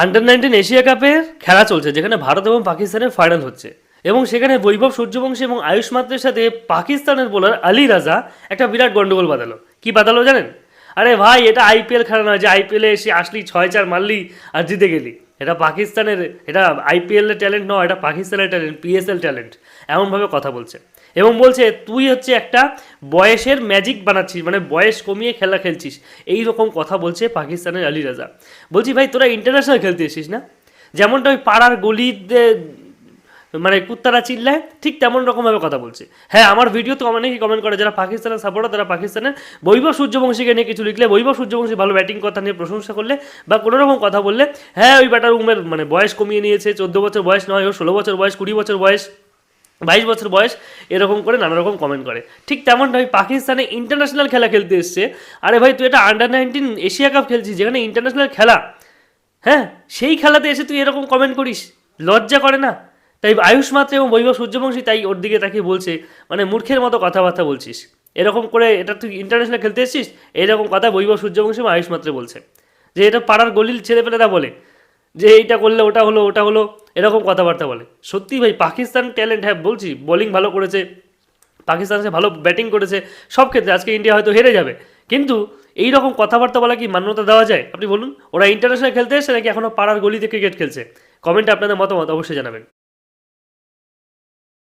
Under-19 Asia কাপের খেলা চলছে, যেখানে ভারত এবং পাকিস্তানের ফাইনাল হচ্ছে, এবং সেখানে বৈভব সূর্যবংশী এবং আয়ুষ মাত্রের সাথে পাকিস্তানের বোলার আলী রাজা একটা বিরাট গন্ডগোল বাঁধালো। কি বাঁধালো জানেন? আরে ভাই, এটা আইপিএল খেলা নয় যে আইপিএলে এসে আসলি 6-4 মারলি আর জিতে গেলি। এটা পাকিস্তানের, এটা আইপিএলের ট্যালেন্ট নয়, এটা পাকিস্তানের ট্যালেন্ট, পিএসএল ট্যালেন্ট। এমনভাবে কথা বলছে এবং বলছে তুই হচ্ছে একটা বয়সের ম্যাজিক বানাচ্ছিস, মানে বয়স কমিয়ে খেলা খেলছিস, এই রকম কথা বলছে পাকিস্তানের আলী রাজা। বলছি ভাই, তোরা ইন্টারন্যাশনাল খেলতে এসিস না? যেমনটা ওই পাড়ার গলিতে মানে কুত্তারা চিল্লায়, ঠিক তেমন রকমভাবে কথা বলছে। হ্যাঁ, আমার ভিডিও তো অনেকেই কমেন্ট করে যারা পাকিস্তানের সাপোর্টার, তারা পাকিস্তানের বৈভব সূর্যবংশীকে নিয়ে কিছু লিখলে, বৈভব সূর্যবংশী ভালো ব্যাটিং কথা নিয়ে প্রশংসা করলে বা কোনো রকম কথা বললে, হ্যাঁ ওই ব্যাটার মানে বয়স কমিয়ে নিয়েছে, 14 বছর বয়স নয়, ও 16 বছর বয়স, 20 বছর বয়স, 22 বছর বয়স, এরকম করে নানা রকম কমেন্ট করে। ঠিক তেমনটাই পাকিস্তানে ইন্টারন্যাশনাল খেলা খেলতে এসছে। আরে ভাই, তুই এটা আন্ডার-19 এশিয়া কাপ খেলছিস, যেখানে ইন্টারন্যাশনাল খেলা, হ্যাঁ সেই খেলাতে এসে তুই এরকম কমেন্ট করিস? লজ্জা করে না? তাই আয়ুষ মাত্র এবং বৈভব সূর্যবংশী তাই ওর দিকে তাকিয়ে বলছে, মানে মূর্খের মতো কথাবার্তা বলছিস এরকম করে, এটা তুই ইন্টারন্যাশনাল খেলতে এসেছিস? এইরকম কথা বৈভব সূর্যবংশী এবং আয়ুষ মাত্র বলছে, যে এটা পাড়ার গলির ছেলেপেলেরা বলে যে এইটা করলে ওটা হলো, ওটা হলো, এরকম কথাবার্তা বলে। সত্যি ভাই, পাকিস্তান ট্যালেন্ট, হ্যাঁ বলছি, বোলিং ভালো করেছে, পাকিস্তান সে ভালো ব্যাটিং করেছে, সব ক্ষেত্রে আজকে ইন্ডিয়া হয়তো হেরে যাবে, কিন্তু এই রকম কথাবার্তা বলা কি মান্যতা দেওয়া যায়? আপনি বলুন, ওরা ইন্টারন্যাশনাল খেলতে এসে নাকি এখনও পাড়ার গলিতে ক্রিকেট খেলছে? কমেন্টে আপনাদের মতামত অবশ্যই জানাবেন।